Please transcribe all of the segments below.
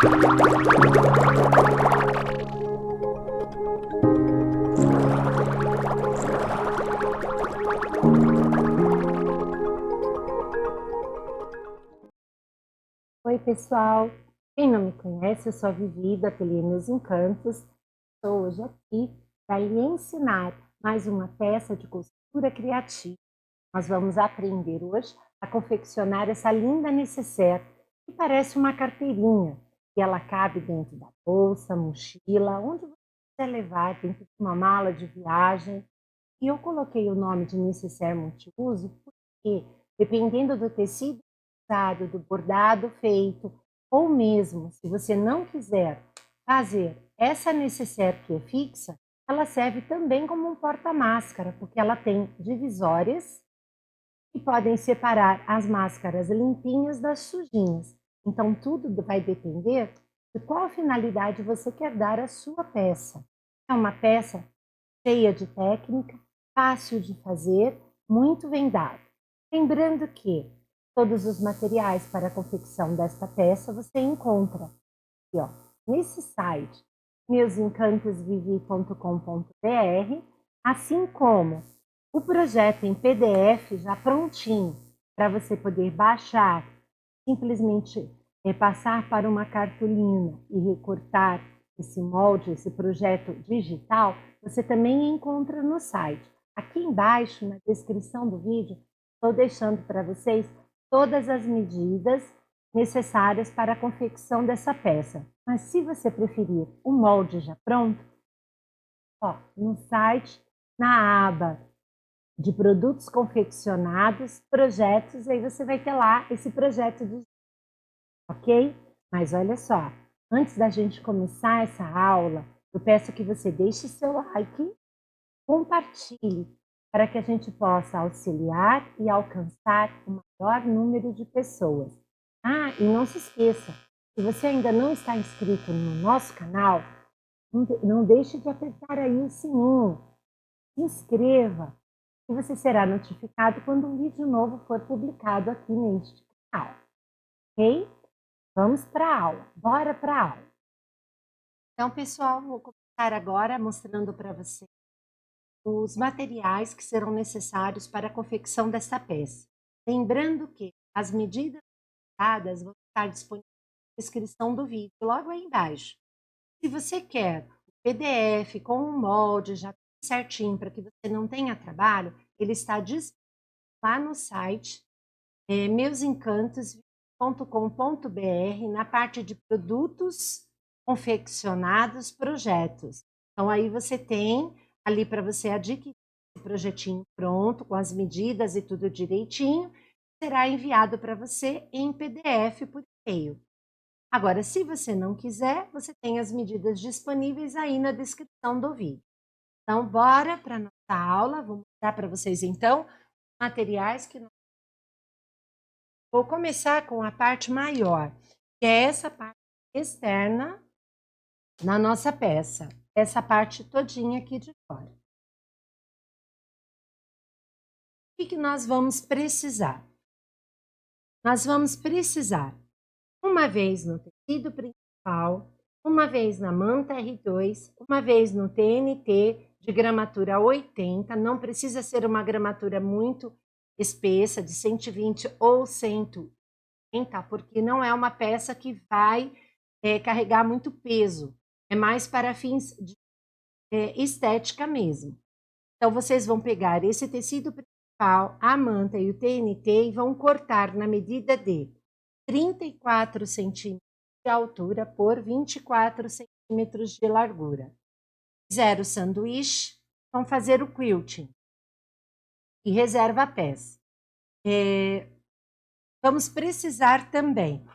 Oi, pessoal! Quem não me conhece, eu sou a Vivi, do Ateliê Meus Encantos. Estou hoje aqui para lhe ensinar mais uma peça de costura criativa. Nós vamos aprender hoje a confeccionar essa linda nécessaire, que parece uma carteirinha, e ela cabe dentro da bolsa, mochila, onde você quiser levar, dentro de uma mala de viagem. E eu coloquei o nome de nécessaire multiuso porque, dependendo do tecido usado, do bordado feito, ou mesmo se você não quiser fazer essa nécessaire que é fixa, ela serve também como um porta-máscara, porque ela tem divisórias que podem separar as máscaras limpinhas das sujinhas. Então, tudo vai depender de qual finalidade você quer dar à sua peça. É uma peça cheia de técnica, fácil de fazer, muito vendada. Lembrando que todos os materiais para a confecção desta peça você encontra aqui, ó, nesse site meusencantosvivi.com.br, assim como o projeto em PDF já prontinho para você poder baixar, simplesmente passar para uma cartolina e recortar esse molde, esse projeto digital, você também encontra no site. Aqui embaixo, na descrição do vídeo, estou deixando para vocês todas as medidas necessárias para a confecção dessa peça. Mas se você preferir o molde já pronto, ó, no site, na aba de produtos confeccionados, projetos, aí você vai ter lá esse projeto de... Ok? Mas olha só, antes da gente começar essa aula, eu peço que você deixe seu like, compartilhe, para que a gente possa auxiliar e alcançar o maior número de pessoas. Ah, e não se esqueça, se você ainda não está inscrito no nosso canal, não deixe de apertar aí o sininho. Se inscreva e você será notificado quando um vídeo novo for publicado aqui neste canal. Ok? Vamos para a aula. Bora para a aula. Então, pessoal, vou começar agora mostrando para você os materiais que serão necessários para a confecção dessa peça. Lembrando que as medidas dadas vão estar disponíveis na descrição do vídeo, logo aí embaixo. Se você quer o PDF com o molde já certinho para que você não tenha trabalho, ele está disponível lá no site meusencantos.com.br, na parte de produtos confeccionados, projetos. Então aí você tem ali para você adquirir esse projetinho pronto, com as medidas e tudo direitinho, será enviado para você em PDF por e-mail. Agora, se você não quiser, você tem as medidas disponíveis aí na descrição do vídeo. Então, bora para a nossa aula. Vou mostrar para vocês, então, materiais que nós... Vou começar com a parte maior, que é essa parte externa na nossa peça. Essa parte todinha aqui de fora. O que nós vamos precisar? Nós vamos precisar, uma vez no tecido principal, uma vez na manta R2, uma vez no TNT de gramatura 80, não precisa ser uma gramatura muito espessa, de 120 ou 130, porque não é uma peça que vai carregar muito peso, é mais para fins de estética mesmo. Então, vocês vão pegar esse tecido principal, a manta e o TNT e vão cortar na medida de 34 centímetros de altura por 24 centímetros de largura. Fizeram o sanduíche, vão fazer o quilting e reserva a peça. Vamos precisar também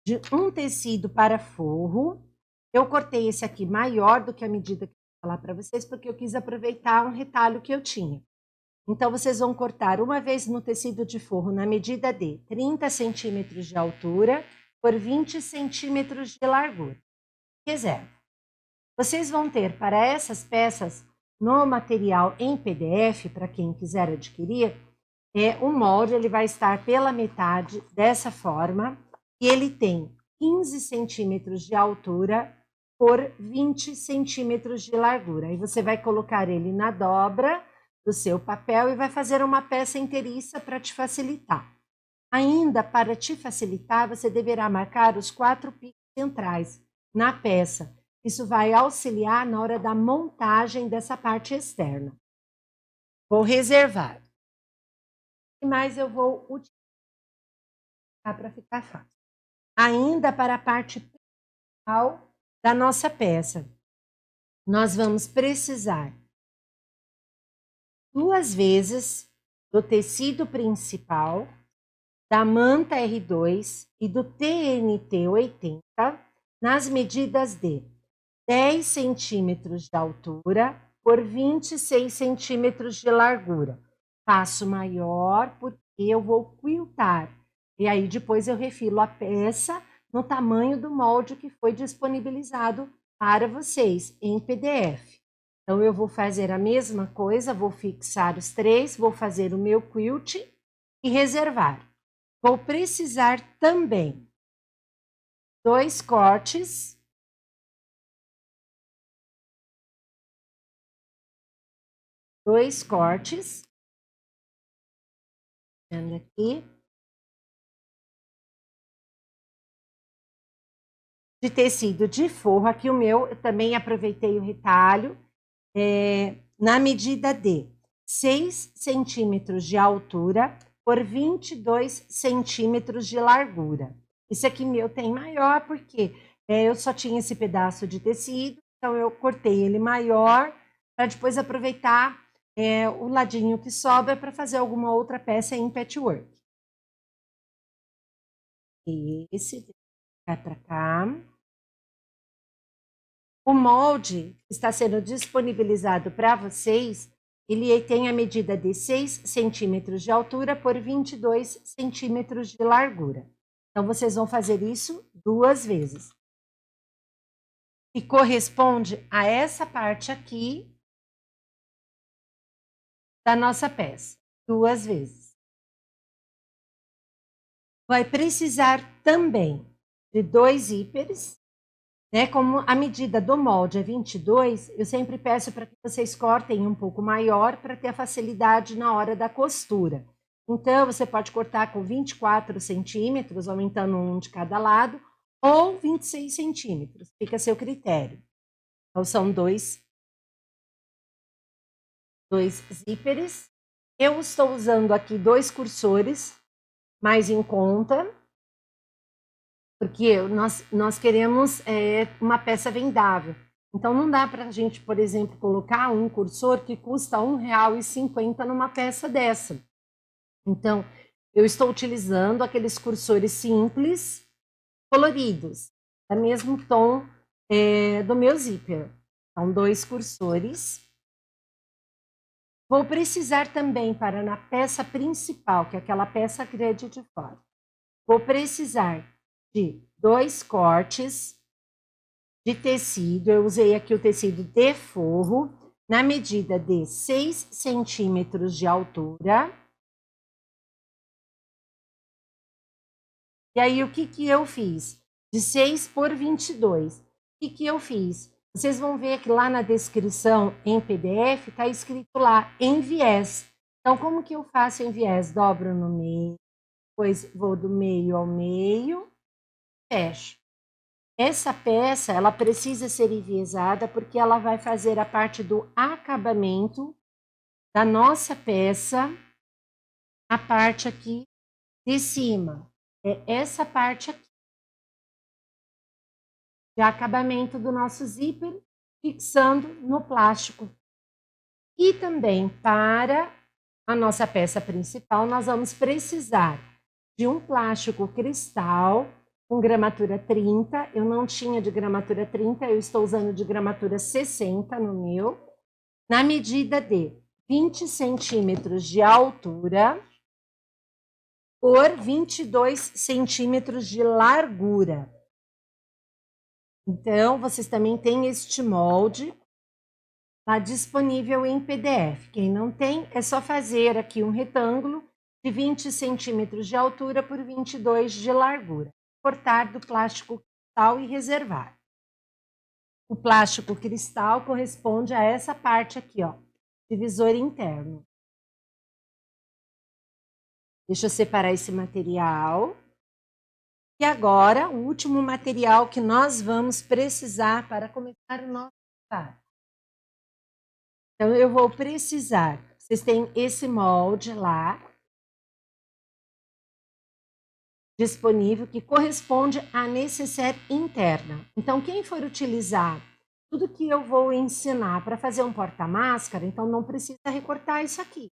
de um tecido para forro. Eu cortei esse aqui maior do que a medida que eu vou falar para vocês, porque eu quis aproveitar um retalho que eu tinha. Então, vocês vão cortar uma vez no tecido de forro na medida de 30 centímetros de altura por 20 centímetros de largura. Reserva. Vocês vão ter para essas peças, no material em PDF, para quem quiser adquirir, o molde ele vai estar pela metade dessa forma e ele tem 15 centímetros de altura por 20 centímetros de largura. Aí você vai colocar ele na dobra do seu papel e vai fazer uma peça inteiriça para te facilitar. Ainda, para te facilitar, você deverá marcar os 4 picos centrais na peça. Isso vai auxiliar na hora da montagem dessa parte externa. Vou reservar. O que mais eu vou utilizar para ficar fácil? Ainda para a parte principal da nossa peça, nós vamos precisar 2 vezes do tecido principal, da manta R2 e do TNT 80, nas medidas de 10 centímetros de altura por 26 centímetros de largura. Faço maior porque eu vou quiltar. E aí depois eu refilo a peça no tamanho do molde que foi disponibilizado para vocês em PDF. Então eu vou fazer a mesma coisa, vou fixar os 3, vou fazer o meu quilt e reservar. Vou precisar também 2 cortes, vendo aqui, de tecido de forro. Aqui o meu, eu também aproveitei o retalho, na medida de 6 centímetros de altura por 22 centímetros de largura. Esse aqui meu tem maior porque eu só tinha esse pedaço de tecido, então eu cortei ele maior para depois aproveitar o ladinho que sobra para fazer alguma outra peça em patchwork. Esse vai para cá. O molde que está sendo disponibilizado para vocês, ele tem a medida de 6 centímetros de altura por 22 centímetros de largura. Então, vocês vão fazer isso 2 vezes. E corresponde a essa parte aqui da nossa peça. 2 vezes. Vai precisar também de 2 zíperes. Como a medida do molde é 22, eu sempre peço para que vocês cortem um pouco maior para ter a facilidade na hora da costura. Então, você pode cortar com 24 centímetros, aumentando um de cada lado, ou 26 centímetros, fica a seu critério. Então, são 2 zíperes. Eu estou usando aqui 2 cursores, mais em conta, porque nós queremos uma peça vendável. Então, não dá para a gente, por exemplo, colocar um cursor que custa R$1,50 numa peça dessa. Então, eu estou utilizando aqueles cursores simples, coloridos, do mesmo tom do meu zíper. Então, 2 cursores. Vou precisar também, para na peça principal, que é aquela peça grande de fora, vou precisar de 2 cortes de tecido. Eu usei aqui o tecido de forro, na medida de 6 centímetros de altura. E aí, o que eu fiz? De 6 por 22. O que eu fiz? Vocês vão ver que lá na descrição, em PDF, está escrito lá, em viés. Então, como que eu faço em viés? Dobro no meio, depois vou do meio ao meio, fecho. Essa peça, ela precisa ser enviesada porque ela vai fazer a parte do acabamento da nossa peça, a parte aqui de cima. É essa parte aqui de acabamento do nosso zíper, fixando no plástico. E também para a nossa peça principal, nós vamos precisar de um plástico cristal com gramatura 30. Eu não tinha de gramatura 30, eu estou usando de gramatura 60 no meu, na medida de 20 centímetros de altura por 22 centímetros de largura. Então, vocês também têm este molde, está disponível em PDF. Quem não tem, é só fazer aqui um retângulo de 20 centímetros de altura por 22 de largura. cortar do plástico cristal e reservar. O plástico cristal corresponde a essa parte aqui, ó, divisor interno. Deixa eu separar esse material. E agora, o último material que nós vamos precisar para começar o nosso trabalho. Então, eu vou precisar, vocês têm esse molde lá, disponível, que corresponde à nécessaire interna. Então, quem for utilizar tudo que eu vou ensinar para fazer um porta-máscara, então não precisa recortar isso aqui.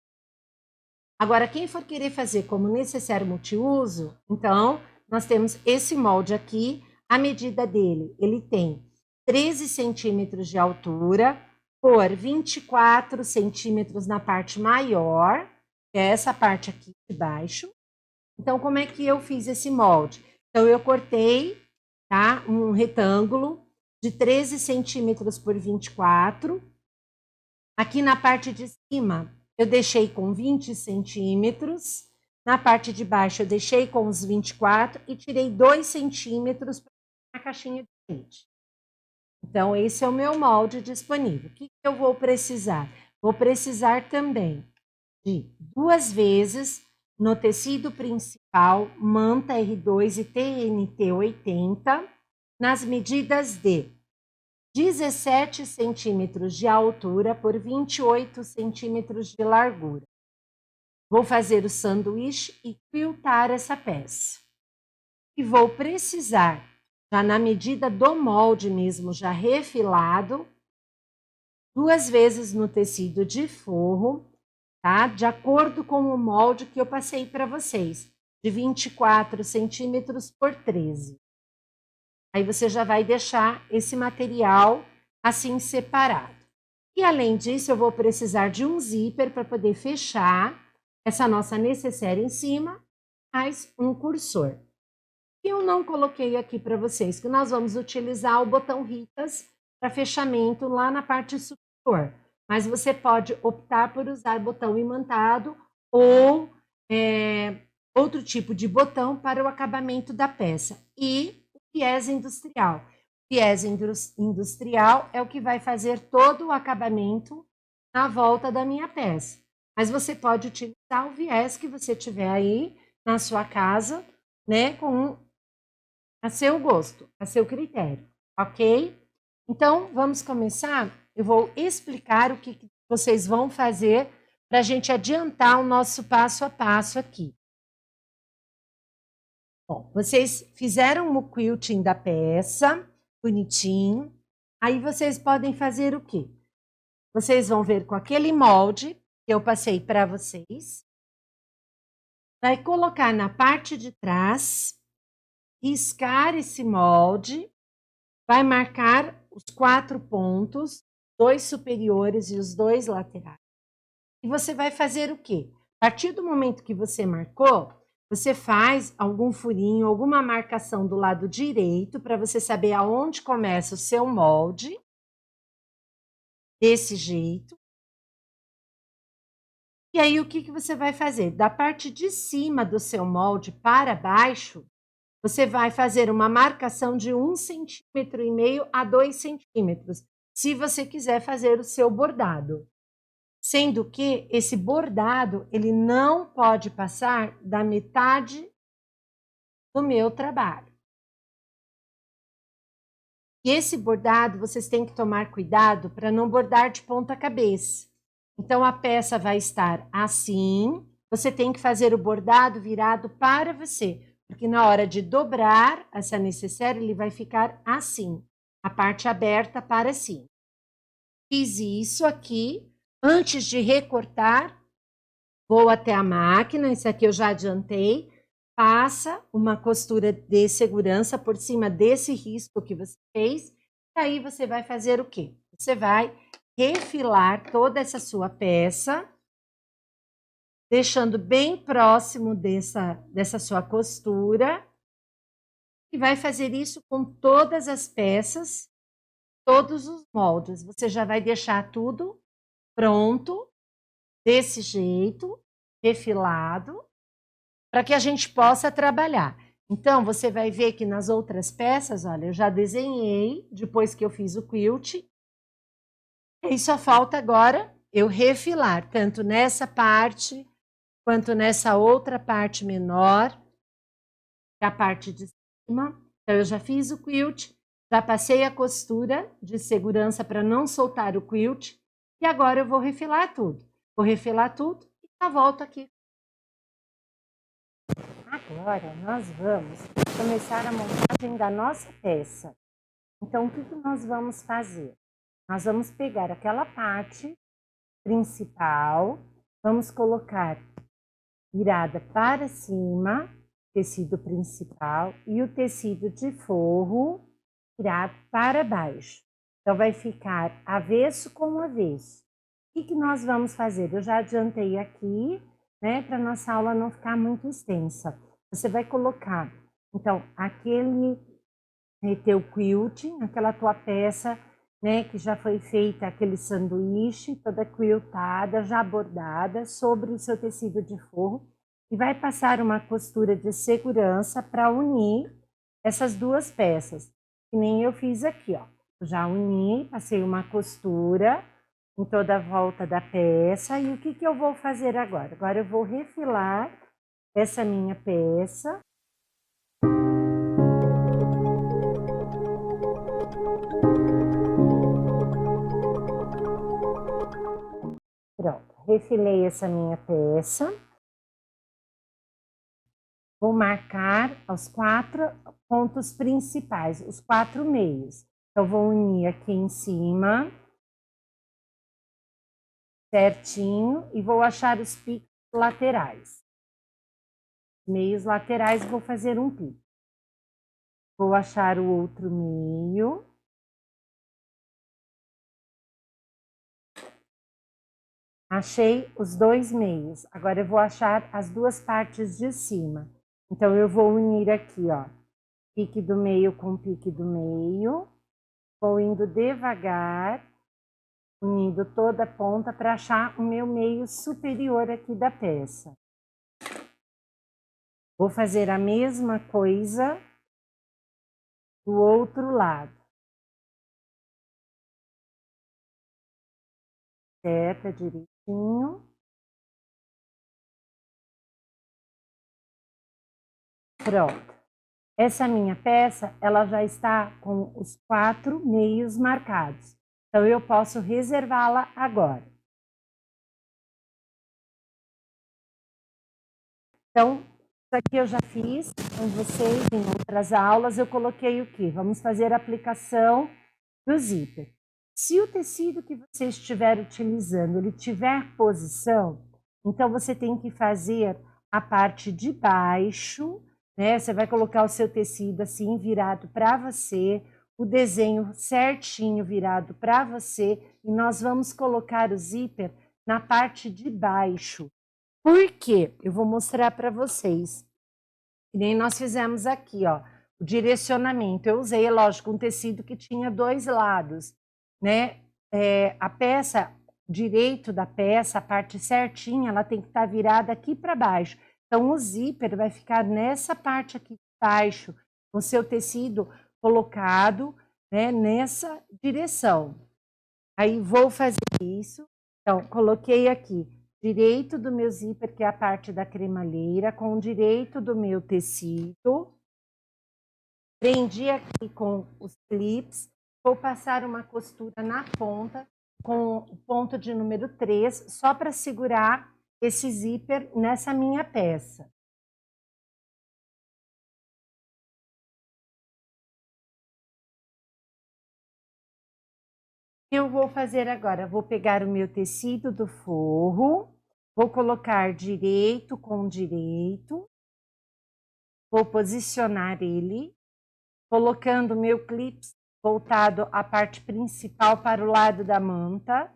Agora, quem for querer fazer como nécessaire multiuso, então, nós temos esse molde aqui, a medida dele, ele tem 13 centímetros de altura por 24 centímetros na parte maior, que é essa parte aqui de baixo. Então, como é que eu fiz esse molde? Então, eu cortei, tá, um retângulo de 13 centímetros por 24. Aqui na parte de cima, eu deixei com 20 centímetros. Na parte de baixo, eu deixei com os 24 e tirei 2 centímetros para a caixinha de leite. Então, esse é o meu molde disponível. O que eu vou precisar? Vou precisar também de 2 vezes no tecido principal, manta R2 e TNT 80, nas medidas de 17 centímetros de altura por 28 centímetros de largura. Vou fazer o sanduíche e quiltar essa peça. E vou precisar, já na medida do molde mesmo, já refilado, 2 vezes no tecido de forro, tá? De acordo com o molde que eu passei para vocês, de 24 centímetros por 13. Aí você já vai deixar esse material assim separado. E além disso, eu vou precisar de um zíper para poder fechar essa nossa necessaire em cima, mais um cursor. Eu não coloquei aqui para vocês, que nós vamos utilizar o botão Ritas para fechamento lá na parte superior. Mas você pode optar por usar botão imantado ou outro tipo de botão para o acabamento da peça. E o viés industrial. O viés industrial é o que vai fazer todo o acabamento na volta da minha peça. Mas você pode utilizar o viés que você tiver aí na sua casa, né, com a seu gosto, a seu critério, ok? Então, vamos começar? Eu vou explicar o que vocês vão fazer para a gente adiantar o nosso passo a passo aqui. Bom, vocês fizeram o quilting da peça, bonitinho. Aí vocês podem fazer o quê? Vocês vão ver com aquele molde que eu passei para vocês. Vai colocar na parte de trás, riscar esse molde, vai marcar os 4 pontos, 2 superiores e os 2 laterais. E você vai fazer o quê? A partir do momento que você marcou, você faz algum furinho, alguma marcação do lado direito, para você saber aonde começa o seu molde. Desse jeito. E aí, o que você vai fazer? Da parte de cima do seu molde para baixo, você vai fazer uma marcação de 1,5 centímetro a 2 centímetros, se você quiser fazer o seu bordado. Sendo que esse bordado, ele não pode passar da metade do meu trabalho. E esse bordado, vocês têm que tomar cuidado para não bordar de ponta cabeça. Então, a peça vai estar assim, você tem que fazer o bordado virado para você, porque na hora de dobrar essa necessaire, ele vai ficar assim, a parte aberta para cima. Fiz isso aqui, antes de recortar, vou até a máquina, isso aqui eu já adiantei, passa uma costura de segurança por cima desse risco que você fez, e aí você vai fazer o quê? Você vai refilar toda essa sua peça, deixando bem próximo dessa sua costura, e vai fazer isso com todas as peças, todos os moldes. Você já vai deixar tudo pronto, desse jeito, refilado, para que a gente possa trabalhar. Então, você vai ver que nas outras peças, olha, eu já desenhei depois que eu fiz o quilt. E só falta agora eu refilar, tanto nessa parte, quanto nessa outra parte menor, que é a parte de cima. Então, eu já fiz o quilt, já passei a costura de segurança para não soltar o quilt, e agora eu vou refilar tudo. Vou refilar tudo e já volto aqui. Agora, nós vamos começar a montagem da nossa peça. Então, o que nós vamos fazer? Nós vamos pegar aquela parte principal, vamos colocar virada para cima, tecido principal, e o tecido de forro virado para baixo. Então, vai ficar avesso com avesso. O que nós vamos fazer? Eu já adiantei aqui, né, para nossa aula não ficar muito extensa. Você vai colocar, então, aquele teu quilting, aquela tua peça, né, que já foi feita, aquele sanduíche, toda quiltada, já bordada, sobre o seu tecido de forro, e vai passar uma costura de segurança para unir essas duas peças, que nem eu fiz aqui, ó. Já uni, passei uma costura em toda a volta da peça, e o que eu vou fazer agora? Agora eu vou refilar essa minha peça. Pronto, refilei essa minha peça. Vou marcar os 4 pontos principais, os 4 meios. Então, vou unir aqui em cima, certinho, e vou achar os picos laterais. Meios laterais, vou fazer um pico. Vou achar o outro meio. Achei os 2 meios. Agora, eu vou achar as duas partes de cima. Então, eu vou unir aqui, ó, pique do meio com pique do meio. Vou indo devagar, unindo toda a ponta para achar o meu meio superior aqui da peça. Vou fazer a mesma coisa do outro lado. Seta direitinho. Pronto. Essa minha peça, ela já está com os 4 meios marcados. Então, eu posso reservá-la agora. Então, isso aqui eu já fiz com vocês em outras aulas. Eu coloquei o quê? Vamos fazer a aplicação do zíper. Se o tecido que você estiver utilizando, ele tiver posição, então você tem que fazer a parte de baixo, né? Você vai colocar o seu tecido assim virado para você, o desenho certinho virado para você, e nós vamos colocar o zíper na parte de baixo. Por quê? Eu vou mostrar para vocês. E nem nós fizemos aqui, ó, o direcionamento. Eu usei, é lógico, um tecido que tinha 2 lados, né? A peça, direito da peça, a parte certinha, ela tem que estar virada aqui para baixo. Então, o zíper vai ficar nessa parte aqui de baixo, com o seu tecido colocado, né, nessa direção. Aí, vou fazer isso. Então, coloquei aqui direito do meu zíper, que é a parte da cremalheira, com o direito do meu tecido. Prendi aqui com os clips. Vou passar uma costura na ponta, com o ponto de número 3, só para segurar esse zíper nessa minha peça. O que eu vou fazer agora? Vou pegar o meu tecido do forro, vou colocar direito com direito, vou posicionar ele, colocando o meu clips voltado à parte principal para o lado da manta.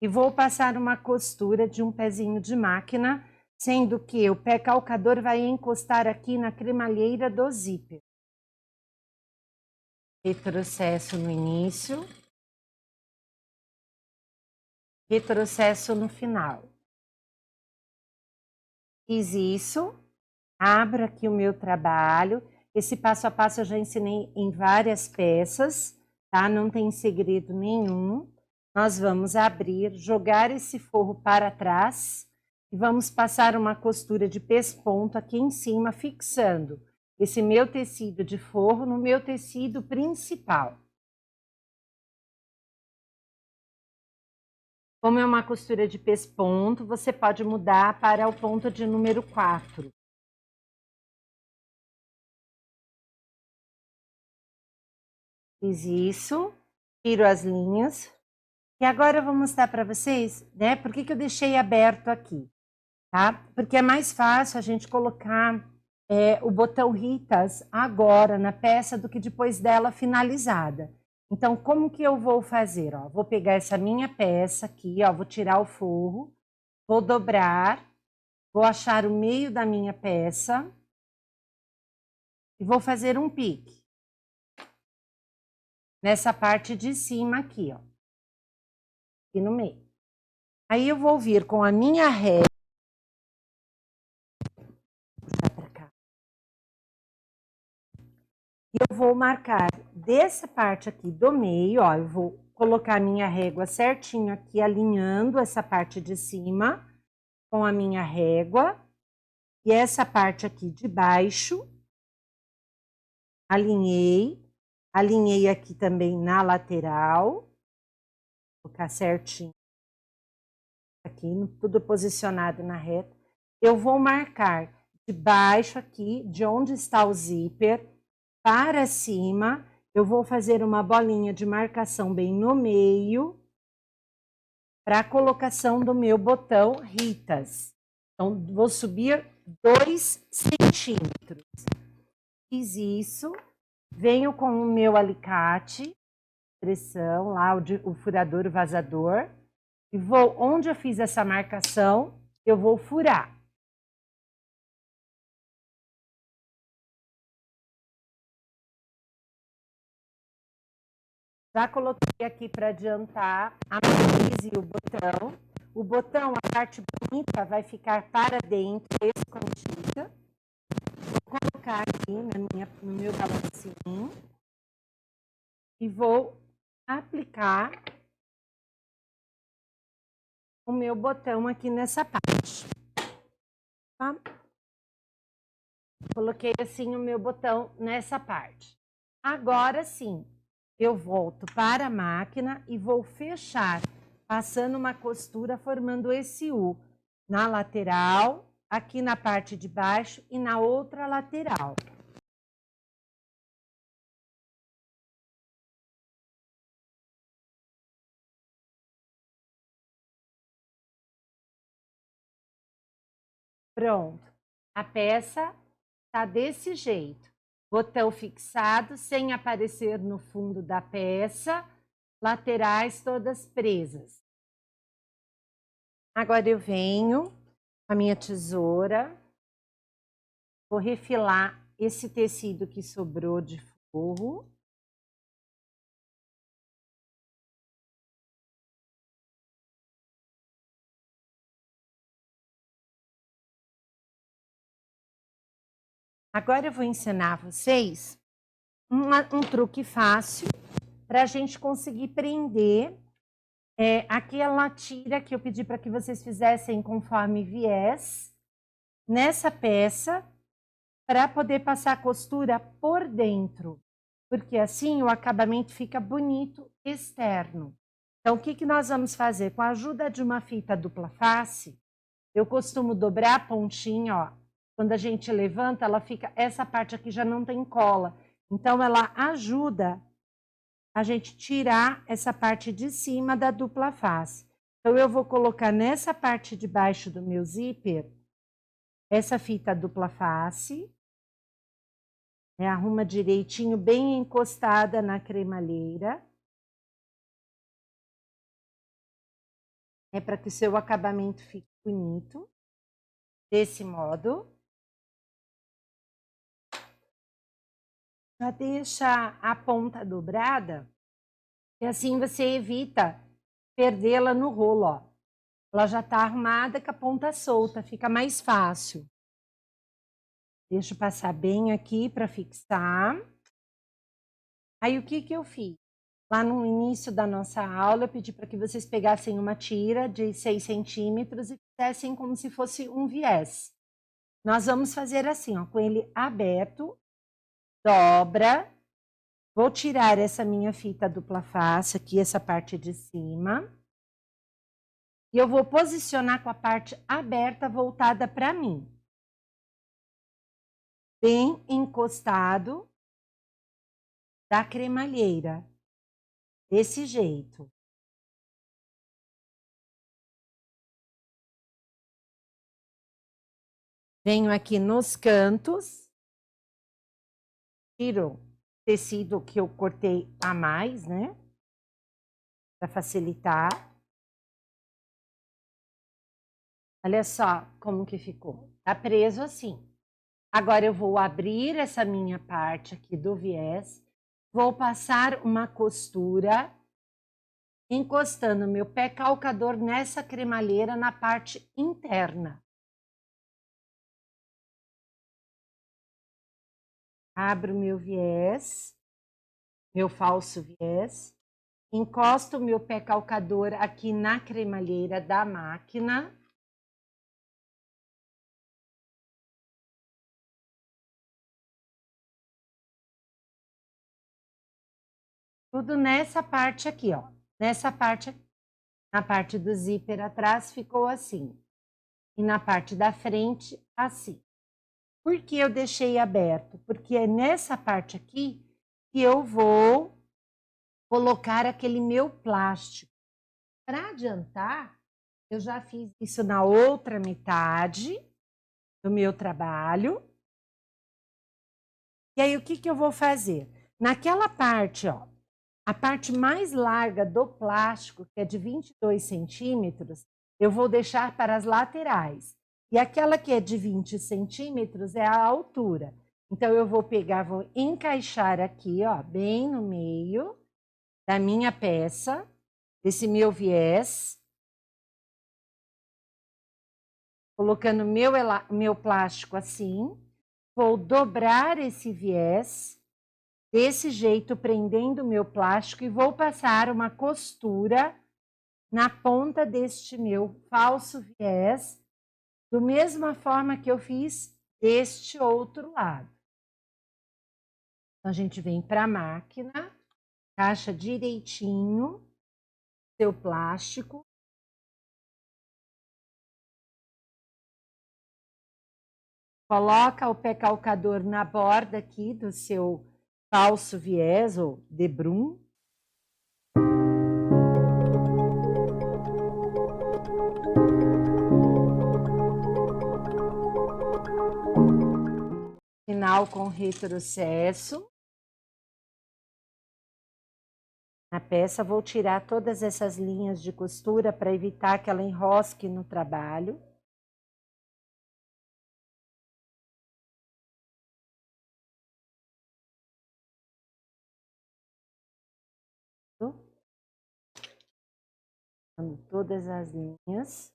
E vou passar uma costura de um pezinho de máquina, sendo que o pé calcador vai encostar aqui na cremalheira do zíper. Retrocesso no início, retrocesso no final. Fiz isso, abro aqui o meu trabalho. Esse passo a passo eu já ensinei em várias peças, tá? Não tem segredo nenhum. Nós vamos abrir, jogar esse forro para trás e vamos passar uma costura de pesponto aqui em cima, fixando esse meu tecido de forro no meu tecido principal. Como é uma costura de pesponto, você pode mudar para o ponto de número 4. Fiz isso, tiro as linhas. E agora eu vou mostrar para vocês, né, por que eu deixei aberto aqui, tá? Porque é mais fácil a gente colocar o botão Ritas agora na peça do que depois dela finalizada. Então, como que eu vou fazer? Ó, vou pegar essa minha peça aqui, ó, vou tirar o forro, vou dobrar, vou achar o meio da minha peça e vou fazer um pique nessa parte de cima aqui, ó, aqui no meio. Aí eu vou vir com a minha régua para cá. E eu vou marcar dessa parte aqui do meio, ó, eu vou colocar a minha régua certinho aqui, alinhando essa parte de cima com a minha régua. E essa parte aqui de baixo, alinhei. Alinhei aqui também na lateral. Vou colocar certinho. Aqui, tudo posicionado na reta. Eu vou marcar de baixo aqui, de onde está o zíper, para cima. Eu vou fazer uma bolinha de marcação bem no meio, para a colocação do meu botão Ritas. Então, vou subir 2 centímetros. Fiz isso, venho com o meu alicate, pressão, lá o furador, o vazador, e vou, onde eu fiz essa marcação, eu vou furar. Já coloquei aqui para adiantar a matriz e o botão. O botão, a parte bonita, vai ficar para dentro, escondida. Vou colocar aqui no meu balancinho e vou aplicar o meu botão aqui nessa parte. Tá? Coloquei assim o meu botão nessa parte. Agora sim, eu volto para a máquina e vou fechar, passando uma costura formando esse U na lateral, aqui na parte de baixo e na outra lateral. Pronto. A peça tá desse jeito. Botão fixado, sem aparecer no fundo da peça, laterais todas presas. Agora eu venho com a minha tesoura, vou refilar esse tecido que sobrou de forro. Agora eu vou ensinar vocês um truque fácil para a gente conseguir prender aquela tira que eu pedi para que vocês fizessem conforme viés nessa peça, para poder passar a costura por dentro, porque assim o acabamento fica bonito externo. Então, o que nós vamos fazer? Com a ajuda de uma fita dupla face, eu costumo dobrar a pontinha, ó. Quando a gente levanta, ela fica, essa parte aqui já não tem cola. Então, ela ajuda a gente tirar essa parte de cima da dupla face. Então, eu vou colocar nessa parte de baixo do meu zíper, essa fita dupla face. Arruma direitinho, bem encostada na cremalheira. É para que o seu acabamento fique bonito. Desse modo. Já deixa a ponta dobrada. E assim você evita perdê-la no rolo, ó. ela já está arrumada com a ponta solta, fica mais fácil. Deixa eu passar bem aqui para fixar. Aí, o que eu fiz? Lá no início da nossa aula, eu pedi para que vocês pegassem uma tira de 6 centímetros e fizessem como se fosse um viés. Nós vamos fazer assim, ó, com ele aberto, dobra. Vou tirar essa minha fita dupla face aqui, essa parte de cima. E eu vou posicionar com a parte aberta voltada para mim. Bem encostado da cremalheira. Desse jeito. Venho aqui nos cantos. Tiro o tecido que eu cortei a mais, né? Para facilitar. Olha só como que ficou. Tá preso assim. Agora eu vou abrir essa minha parte aqui do viés. Vou passar uma costura, encostando meu pé calcador nessa cremalheira na parte interna. Abro meu viés, meu falso viés. Encosto o meu pé calcador aqui na cremalheira da máquina. Tudo nessa parte aqui, ó. Nessa parte, na parte do zíper atrás ficou assim. E na parte da frente, assim. Por que eu deixei aberto? Porque é nessa parte aqui que eu vou colocar aquele meu plástico. Para adiantar, eu já fiz isso na outra metade do meu trabalho. E aí, o que eu vou fazer? Naquela parte, ó, a parte mais larga do plástico, que é de 22 centímetros, eu vou deixar para as laterais. E aquela que é de 20 centímetros é a altura. Então, eu vou pegar, vou encaixar aqui, ó, bem no meio da minha peça, desse meu viés. Colocando meu plástico assim. Vou dobrar esse viés, desse jeito, prendendo o meu plástico, e vou passar uma costura na ponta deste meu falso viés, da mesma forma que eu fiz deste outro lado. Então, a gente vem para a máquina, encaixa direitinho seu plástico. Coloca o pé calcador na borda aqui do seu falso viés ou debrum. Final com retrocesso. Na peça, vou tirar todas essas linhas de costura para evitar que ela enrosque no trabalho. Todas as linhas.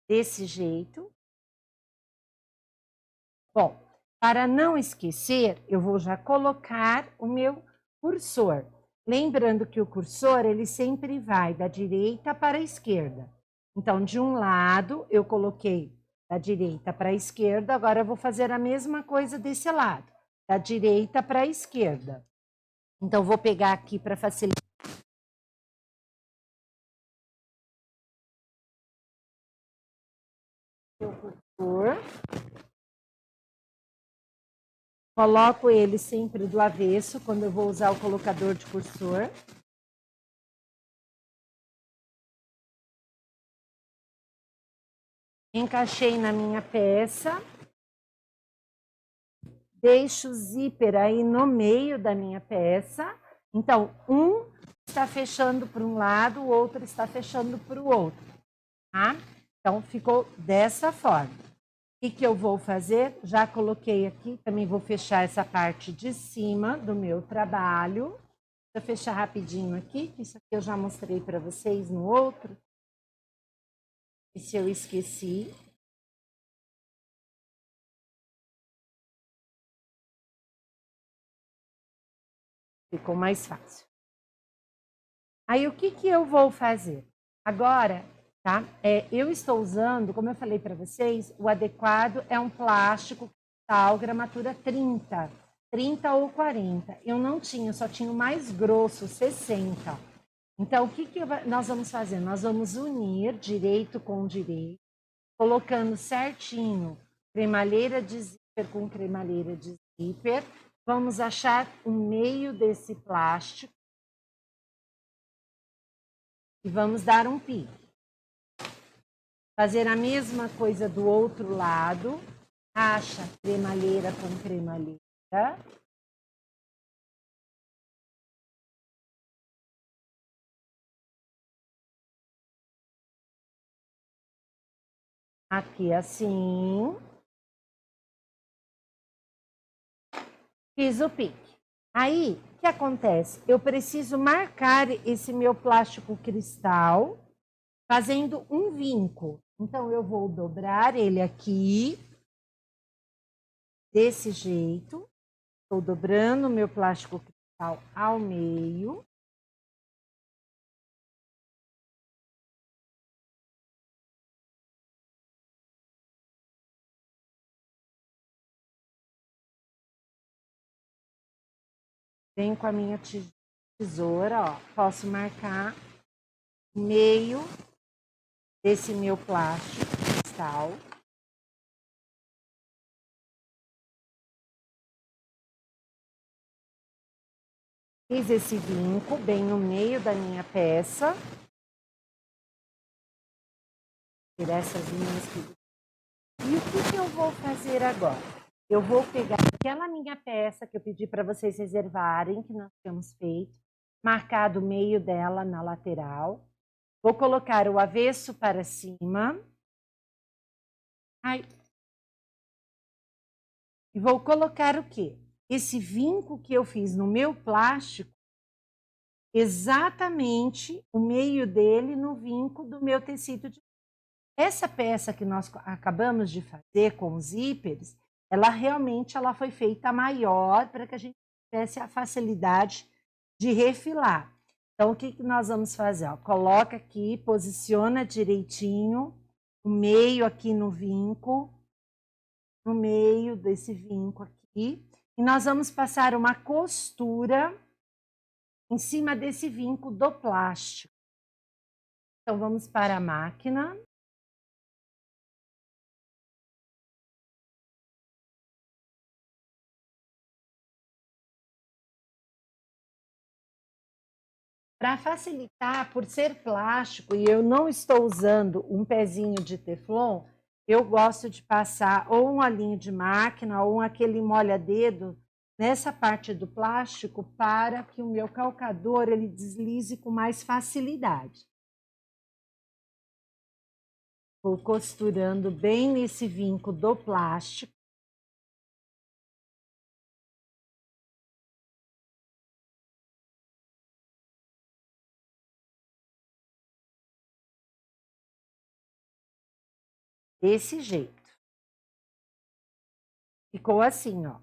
Desse jeito. Bom, para não esquecer, eu vou já colocar o meu cursor. Lembrando que o cursor, ele sempre vai da direita para a esquerda. Então, de um lado, eu coloquei da direita para a esquerda, agora eu vou fazer a mesma coisa desse lado, da direita para a esquerda. Então, vou pegar aqui para facilitar. O cursor. Coloco ele sempre do avesso, quando eu vou usar o colocador de cursor. Encaixei na minha peça. Deixo o zíper aí no meio da minha peça. Então, um está fechando para um lado, o outro está fechando para o outro. Tá? Então, ficou dessa forma. que eu vou fazer? Já coloquei aqui, também vou fechar essa parte de cima do meu trabalho. Vou fechar rapidinho aqui, que isso aqui eu já mostrei para vocês no outro. E se eu esqueci. Ficou mais fácil. Aí, o que eu vou fazer? Agora, tá? Eu estou usando, como eu falei para vocês, o adequado é um plástico cristal gramatura 30 ou 40. Eu não tinha, só tinha o mais grosso, 60. Então, o que nós vamos fazer? Nós vamos unir direito com direito, colocando certinho cremalheira de zíper com cremalheira de zíper. Vamos achar o meio desse plástico e vamos dar um pique. Fazer a mesma coisa do outro lado. Acha cremalheira com cremalheira. Aqui assim. Fiz o pique. Aí, o que acontece? Eu preciso marcar esse meu plástico cristal fazendo um vinco. Então, eu vou dobrar ele aqui, desse jeito. Estou dobrando o meu plástico cristal ao meio. Venho com a minha tesoura, ó. Posso marcar o meio desse meu plástico cristal. Fiz esse vinco bem no meio da minha peça. Tirar essas linhas aqui. E o que eu vou fazer agora? Eu vou pegar aquela minha peça que eu pedi para vocês reservarem, que nós tínhamos feito, marcado o meio dela na lateral. Vou colocar o avesso para cima. Ai. E vou colocar o quê? Esse vinco que eu fiz no meu plástico, exatamente o meio dele no vinco do meu tecido de... Essa peça que nós acabamos de fazer com os zíperes, ela realmente foi feita maior para que a gente tivesse a facilidade de refilar. Então, o que nós vamos fazer? Ó, coloca aqui, posiciona direitinho, o meio aqui no vinco, no meio desse vinco aqui, e nós vamos passar uma costura em cima desse vinco do plástico. Então, vamos para a máquina. Para facilitar, por ser plástico e eu não estou usando um pezinho de teflon, eu gosto de passar ou um olhinho de máquina ou aquele molha-dedo nessa parte do plástico para que o meu calcador ele deslize com mais facilidade. Vou costurando bem nesse vinco do plástico. Desse jeito. Ficou assim, ó.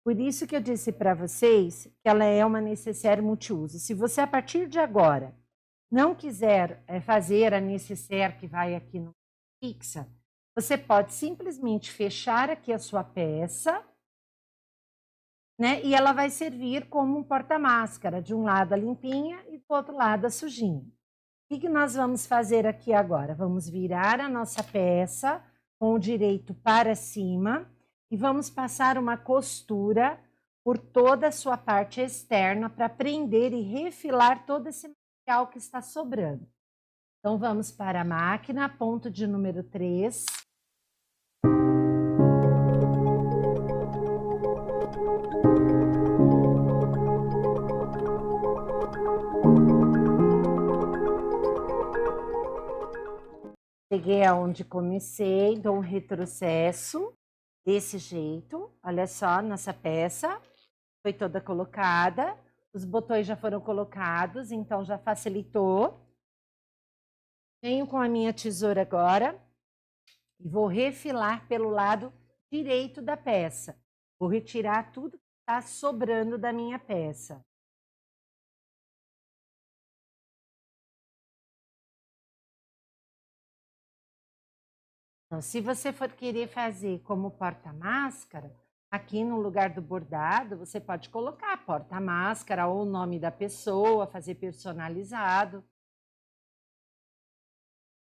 Por isso que eu disse para vocês que ela é uma necessaire multiuso. Se você, a partir de agora, não quiser fazer a necessaire que vai aqui no fixa, você pode simplesmente fechar aqui a sua peça, né? E ela vai servir como um porta-máscara, de um lado a limpinha e do outro lado a sujinha. O que nós vamos fazer aqui agora? Vamos virar a nossa peça com o direito para cima e vamos passar uma costura por toda a sua parte externa para prender e refilar todo esse material que está sobrando. Então, vamos para a máquina, ponto de número 3. Cheguei aonde comecei, dou um retrocesso, desse jeito, olha só, nossa peça foi toda colocada, os botões já foram colocados, então já facilitou. Venho com a minha tesoura agora e vou refilar pelo lado direito da peça. Vou retirar tudo que está sobrando da minha peça. Então, se você for querer fazer como porta-máscara, aqui no lugar do bordado, você pode colocar porta-máscara ou o nome da pessoa, fazer personalizado.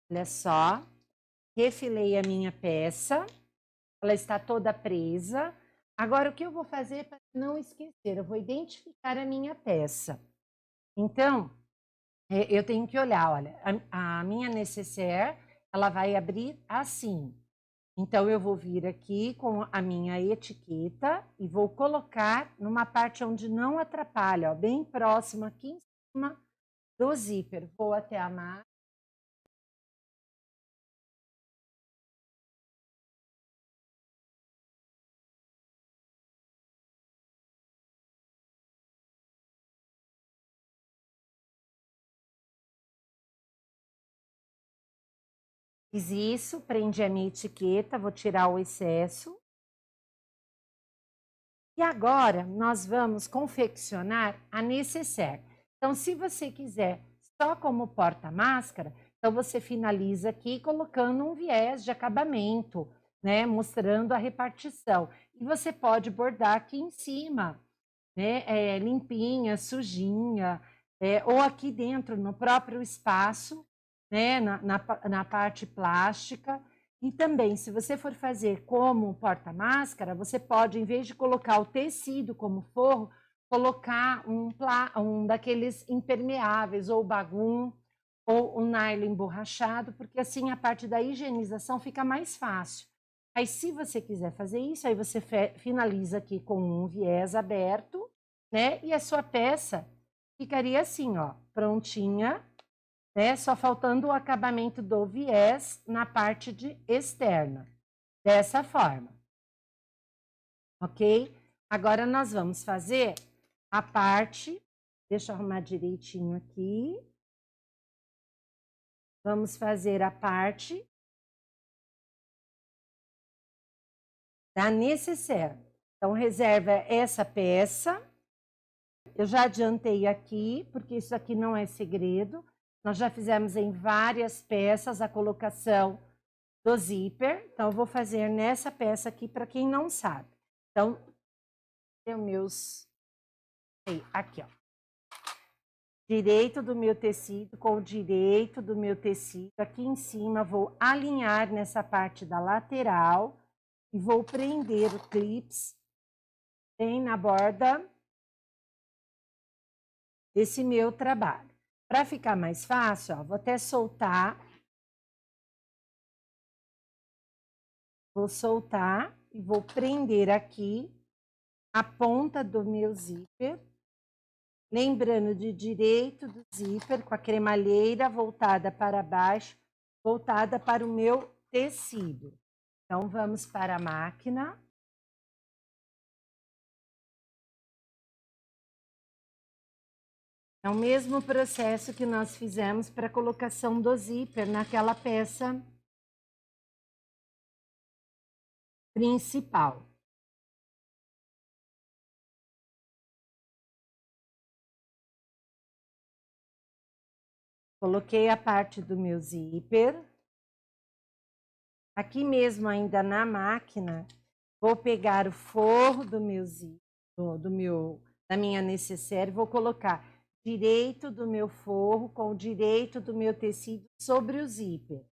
Olha só, refilei a minha peça, ela está toda presa. Agora, o que eu vou fazer para não esquecer? Eu vou identificar a minha peça. Então, eu tenho que olhar, olha, a minha nécessaire, ela vai abrir assim. Então, eu vou vir aqui com a minha etiqueta e vou colocar numa parte onde não atrapalha, ó, bem próximo aqui em cima do zíper. Vou até a máquina. Fiz isso, prendi a minha etiqueta, vou tirar o excesso. E agora, nós vamos confeccionar a nécessaire. Então, se você quiser só como porta-máscara, então você finaliza aqui colocando um viés de acabamento, né? Mostrando a repartição. E você pode bordar aqui em cima, né? Limpinha, sujinha, ou aqui dentro, no próprio espaço, né? Na parte plástica. E também, se você for fazer como porta-máscara, você pode, em vez de colocar o tecido como forro, colocar um daqueles impermeáveis, ou bagum, ou um nylon emborrachado, porque assim a parte da higienização fica mais fácil. Aí, se você quiser fazer isso, aí você finaliza aqui com um viés aberto, né? E a sua peça ficaria assim, ó, prontinha, né? Só faltando o acabamento do viés na parte externa, dessa forma, ok? Agora nós vamos fazer a parte, deixa eu arrumar direitinho aqui. Vamos fazer a parte da nécessaire. Então, reserva essa peça. Eu já adiantei aqui, porque isso aqui não é segredo. Nós já fizemos em várias peças a colocação do zíper. Então, eu vou fazer nessa peça aqui, para quem não sabe. Então, tem os meus... Aqui, ó. Direito do meu tecido com o direito do meu tecido. Aqui em cima, vou alinhar nessa parte da lateral e vou prender o clips bem na borda desse meu trabalho. Para ficar mais fácil, ó, vou até soltar. Vou soltar e vou prender aqui a ponta do meu zíper. Lembrando de direito do zíper, com a cremalheira voltada para baixo, voltada para o meu tecido. Então, vamos para a máquina. É o mesmo processo que nós fizemos para a colocação do zíper naquela peça principal. Coloquei a parte do meu zíper. Aqui mesmo, ainda na máquina, vou pegar o forro do meu zíper, da minha nécessaire, vou colocar direito do meu forro com o direito do meu tecido sobre o zíper.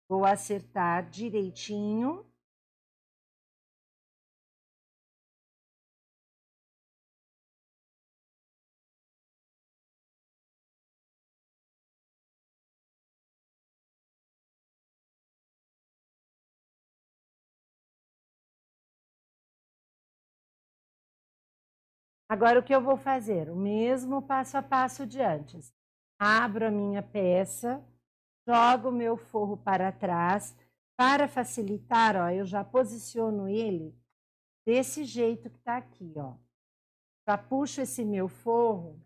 Vou acertar direitinho. Agora, o que eu vou fazer? O mesmo passo a passo de antes. Abro a minha peça, jogo o meu forro para trás. Para facilitar, ó, eu já posiciono ele desse jeito que tá aqui, ó. Já puxo esse meu forro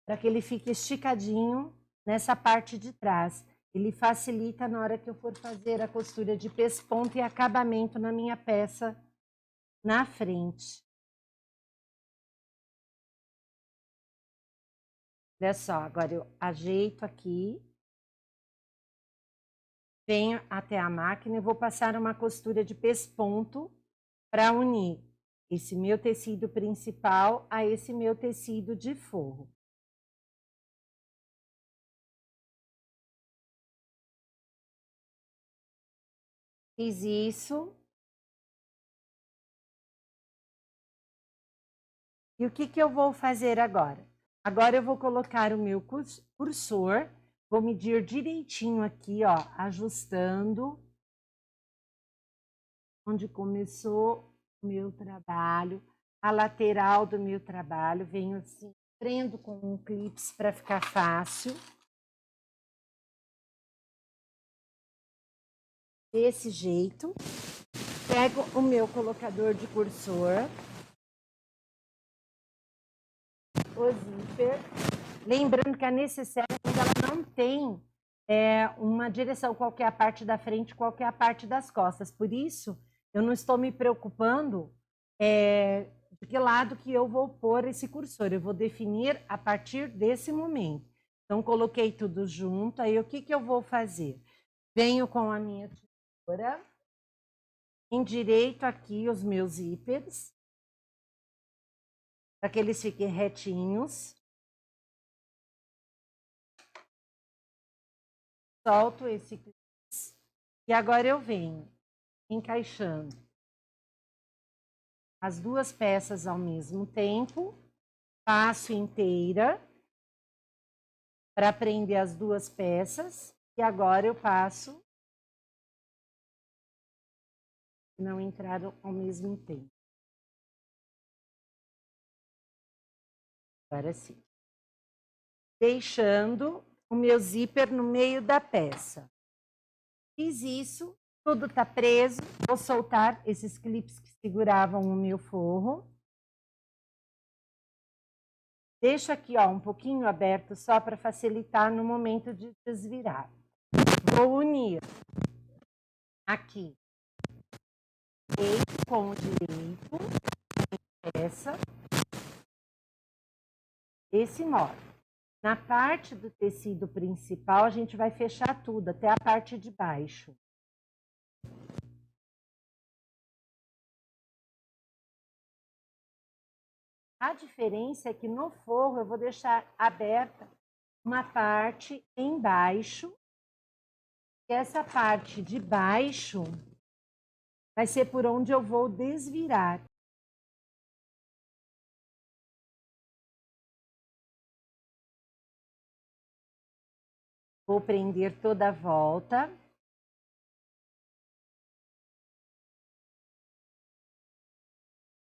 para que ele fique esticadinho nessa parte de trás. Ele facilita na hora que eu for fazer a costura de pesponto e acabamento na minha peça na frente. Olha só, agora eu ajeito aqui, venho até a máquina e vou passar uma costura de pesponto para unir esse meu tecido principal a esse meu tecido de forro. Fiz isso. E o que eu vou fazer agora? Agora eu vou colocar o meu cursor, vou medir direitinho aqui, ó, ajustando onde começou o meu trabalho, a lateral do meu trabalho, venho assim, prendo com um clips para ficar fácil. Desse jeito. Pego o meu colocador de cursor, o zíper. Lembrando que a necessaire ela não tem uma direção, qual que é a parte da frente, qual que é a parte das costas. Por isso, eu não estou me preocupando de que lado que eu vou pôr esse cursor. Eu vou definir a partir desse momento. Então, coloquei tudo junto. Aí, o que eu vou fazer? Venho com a minha tesoura, endireito aqui os meus zíperes, para que eles fiquem retinhos. Solto esse clips. E agora eu venho encaixando as duas peças ao mesmo tempo, passo inteira para prender as duas peças, e agora eu passo, não entraram ao mesmo tempo. Agora sim. Deixando o meu zíper no meio da peça. Fiz isso, tudo está preso, vou soltar esses clips que seguravam o meu forro. Deixo aqui, ó, um pouquinho aberto só para facilitar no momento de desvirar. Vou unir aqui direito com o direito, essa, desse modo. Na parte do tecido principal, a gente vai fechar tudo, até a parte de baixo. A diferença é que no forro eu vou deixar aberta uma parte embaixo. E essa parte de baixo vai ser por onde eu vou desvirar. Vou prender toda a volta.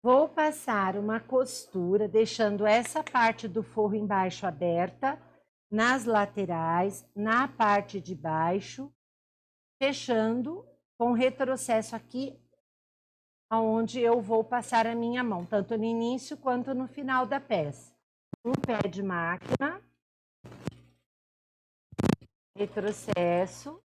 Vou passar uma costura, deixando essa parte do forro embaixo aberta, nas laterais, na parte de baixo, fechando com retrocesso aqui, onde eu vou passar a minha mão, tanto no início quanto no final da peça. Um pé de máquina, retrocesso.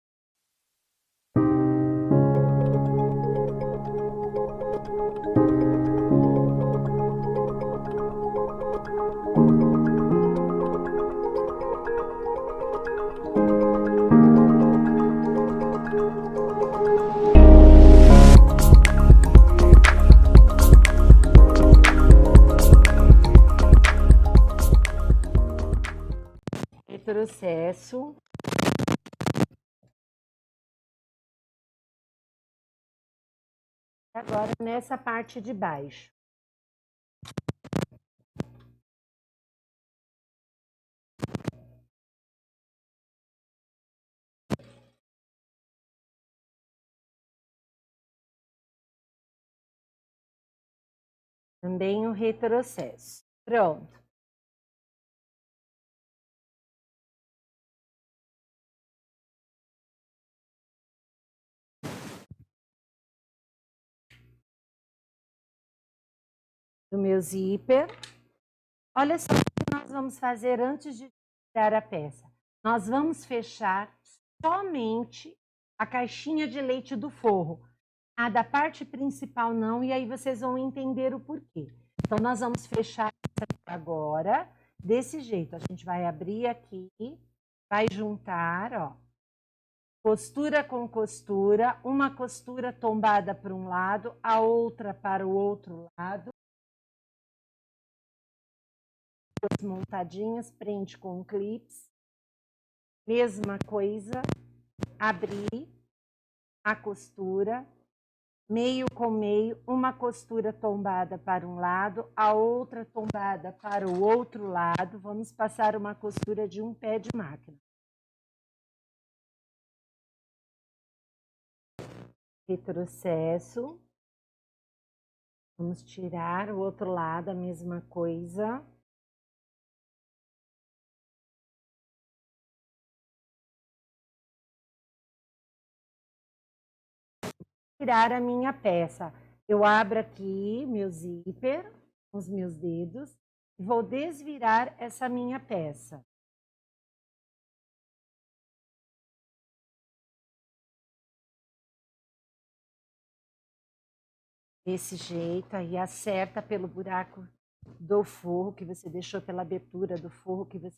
Retrocesso. Agora nessa parte de baixo. Também o retrocesso. Pronto. do meu zíper. Olha só o que nós vamos fazer antes de tirar a peça. Nós vamos fechar somente a caixinha de leite do forro. A da parte principal não, e aí vocês vão entender o porquê. Então, nós vamos fechar agora desse jeito. A gente vai abrir aqui, vai juntar, ó, costura com costura, uma costura tombada para um lado, a outra para o outro lado. Montadinhas, prende com clips. Mesma coisa, abrir a costura, meio com meio, uma costura tombada para um lado, a outra tombada para o outro lado. Vamos passar uma costura de um pé de máquina. Retrocesso. Vamos tirar o outro lado, a mesma coisa. Tirar a minha peça. Eu abro aqui meu zíper com os meus dedos e vou desvirar essa minha peça. Desse jeito, aí acerta pelo buraco do forro que você deixou, pela abertura do forro que você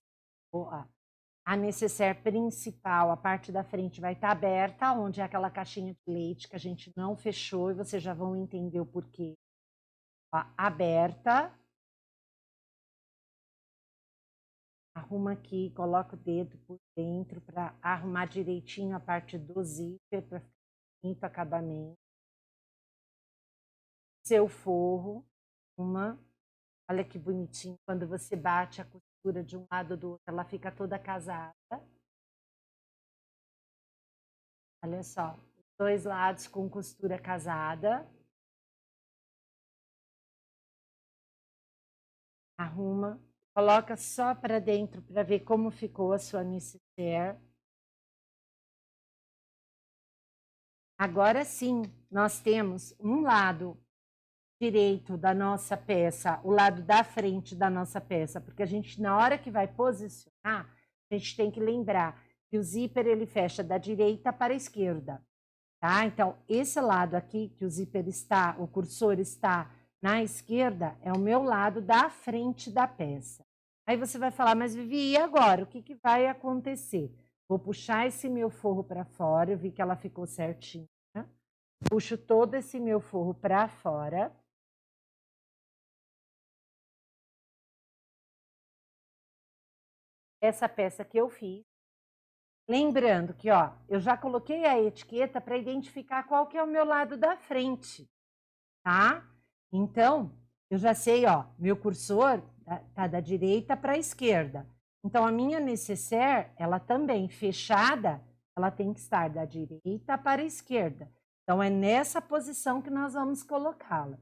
deixou. A nécessaire principal, a parte da frente vai estar aberta, onde é aquela caixinha de leite que a gente não fechou, e vocês já vão entender o porquê. Ó, aberta. Arruma aqui, coloca o dedo por dentro para arrumar direitinho a parte do zíper, para ficar bonito acabamento. Seu forro, olha que bonitinho, quando você bate a costura de um lado do outro, ela fica toda casada. Olha só, dois lados com costura casada. Arruma, coloca só para dentro para ver como ficou a sua nécessaire. Agora sim, nós temos um lado direito da nossa peça, o lado da frente da nossa peça, porque a gente, na hora que vai posicionar, a gente tem que lembrar que o zíper ele fecha da direita para a esquerda, tá? Então, esse lado aqui que o zíper está, o cursor está na esquerda, é o meu lado da frente da peça. Aí você vai falar, mas Vivi, e agora? O que que vai acontecer? Vou puxar esse meu forro para fora, eu vi que ela ficou certinha. Puxo todo esse meu forro para fora. Essa peça que eu fiz. Lembrando que, ó, eu já coloquei a etiqueta para identificar qual que é o meu lado da frente, tá? Então, eu já sei, ó, meu cursor tá da direita para a esquerda. Então, a minha nécessaire, ela também fechada, ela tem que estar da direita para a esquerda. Então, é nessa posição que nós vamos colocá-la.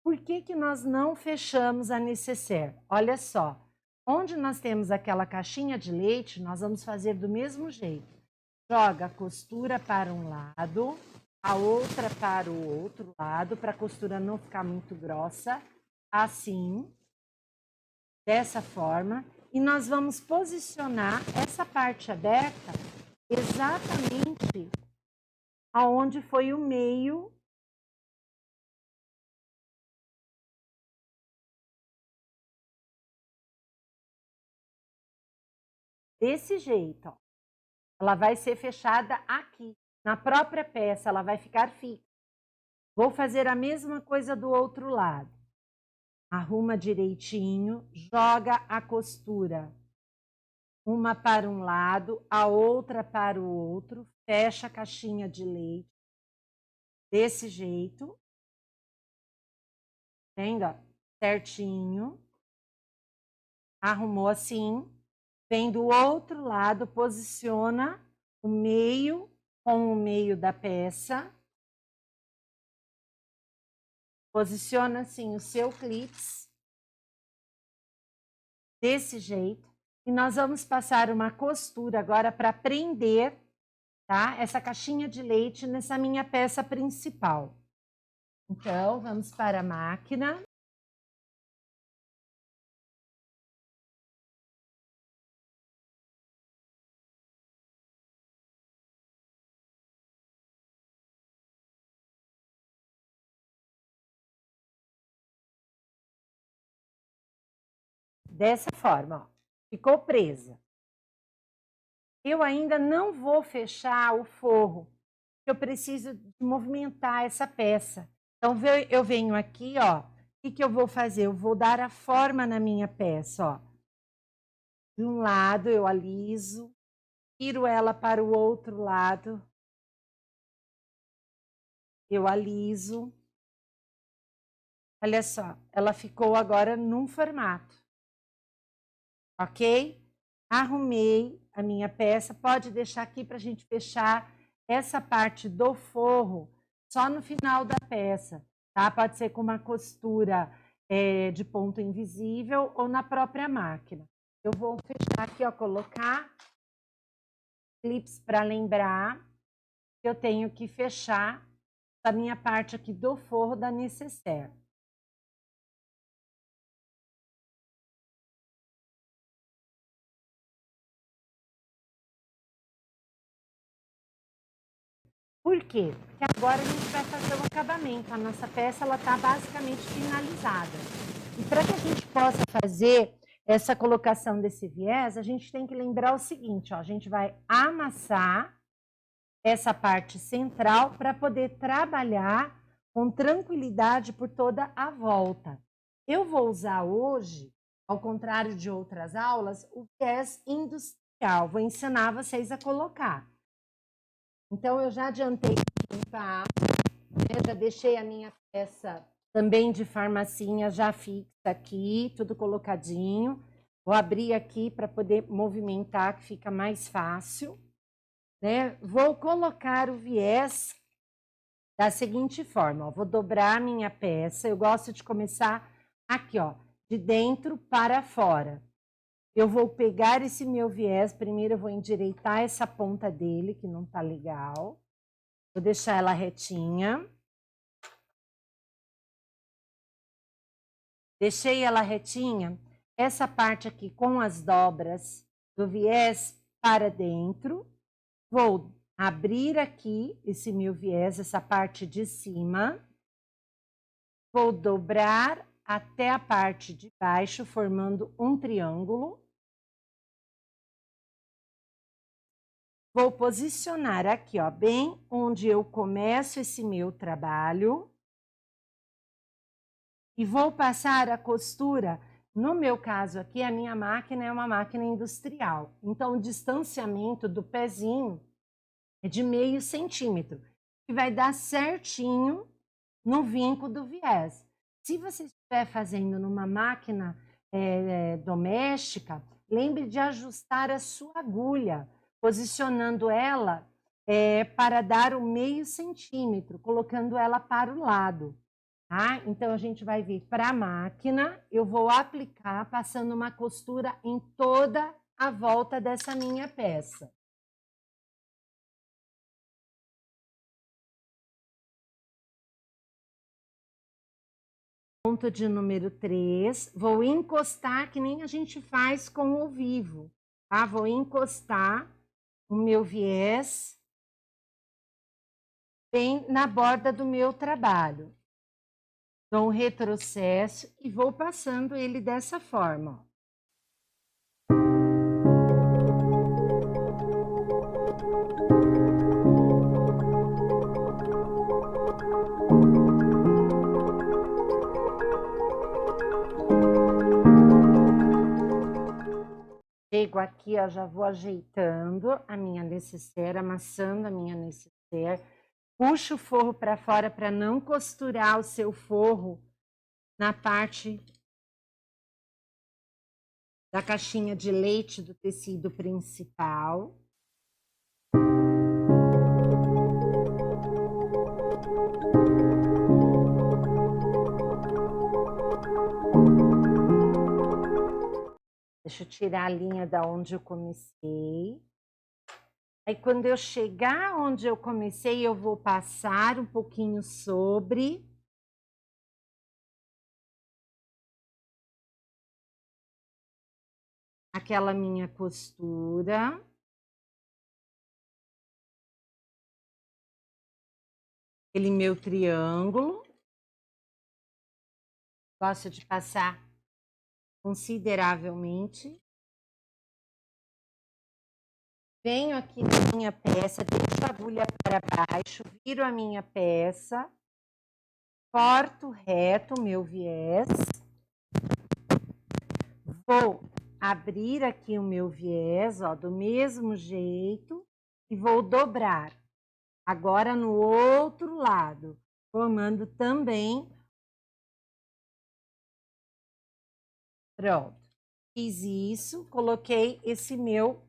Por que que nós não fechamos a nécessaire? Olha só, onde nós temos aquela caixinha de leite, nós vamos fazer do mesmo jeito. Joga a costura para um lado, a outra para o outro lado, para a costura não ficar muito grossa, assim, dessa forma. E nós vamos posicionar essa parte aberta exatamente aonde foi o meio desse jeito, ó. Ela vai ser fechada aqui, na própria peça, ela vai ficar fixa. Vou fazer a mesma coisa do outro lado. Arruma direitinho, joga a costura. Uma para um lado, a outra para o outro, fecha a caixinha de leite. Desse jeito. Vendo? Certinho. Arrumou assim. Vem do outro lado, posiciona o meio com o meio da peça. Posiciona assim o seu clips. Desse jeito. E nós vamos passar uma costura agora para prender, tá? Essa caixinha de leite nessa minha peça principal. Então, vamos para a máquina. dessa forma, ó. Ficou presa. Eu ainda não vou fechar o forro. Eu preciso de movimentar essa peça. Então, eu venho aqui, ó. O que eu vou fazer? Eu vou dar a forma na minha peça, ó. De um lado eu aliso, viro ela para o outro lado. Eu aliso. Olha só, ela ficou agora num formato. Ok? Arrumei a minha peça. Pode deixar aqui para a gente fechar essa parte do forro só no final da peça, tá? Pode ser com uma costura de ponto invisível ou na própria máquina. Eu vou fechar aqui, ó, colocar clips para lembrar que eu tenho que fechar a minha parte aqui do forro da necessaire. Por quê? Porque agora a gente vai fazer o acabamento. A nossa peça está basicamente finalizada. E para que a gente possa fazer essa colocação desse viés, a gente tem que lembrar o seguinte, ó, a gente vai amassar essa parte central para poder trabalhar com tranquilidade por toda a volta. Eu vou usar hoje, ao contrário de outras aulas, o viés industrial. Vou ensinar vocês a colocar. Então, eu já adiantei limpar, né? Já deixei a minha peça também de farmacinha já fixa aqui, tudo colocadinho. Vou abrir aqui para poder movimentar, que fica mais fácil, né? Vou colocar o viés da seguinte forma, ó, vou dobrar a minha peça. Eu gosto de começar aqui, ó, de dentro para fora. Eu vou pegar esse meu viés, primeiro eu vou endireitar essa ponta dele, que não tá legal. Vou deixar ela retinha. Deixei ela retinha. Essa parte aqui com as dobras do viés para dentro. Vou abrir aqui esse meu viés, essa parte de cima. Vou dobrar até a parte de baixo, formando um triângulo. Vou posicionar aqui, ó, bem onde eu começo esse meu trabalho. E vou passar a costura. No meu caso aqui, a minha máquina é uma máquina industrial. Então, o distanciamento do pezinho é de meio centímetro, que vai dar certinho no vinco do viés. Se você estiver fazendo numa máquina doméstica, lembre de ajustar a sua agulha, posicionando ela para dar o meio centímetro, colocando ela para o lado. Tá? Então, a gente vai vir para a máquina, eu vou aplicar, passando uma costura em toda a volta dessa minha peça. Ponto de número 3, vou encostar, que nem a gente faz com o vivo, tá? Vou encostar o meu viés bem na borda do meu trabalho. Dou um retrocesso e vou passando ele dessa forma, ó. Chego aqui, ó, já vou ajeitando a minha necessaire, amassando a minha necessaire. Puxo o forro para fora para não costurar o seu forro na parte da caixinha de leite do tecido principal. Deixa eu tirar a linha da onde eu comecei. Aí, quando eu chegar onde eu comecei, eu vou passar um pouquinho sobre. Aquela minha costura. Aquele meu triângulo. Gosto de passar consideravelmente. Venho aqui na minha peça, deixo a agulha para baixo, viro a minha peça, corto reto o meu viés, vou abrir aqui o meu viés, ó, do mesmo jeito, e vou dobrar. Agora no outro lado, formando também. Pronto. Fiz isso, coloquei esse meu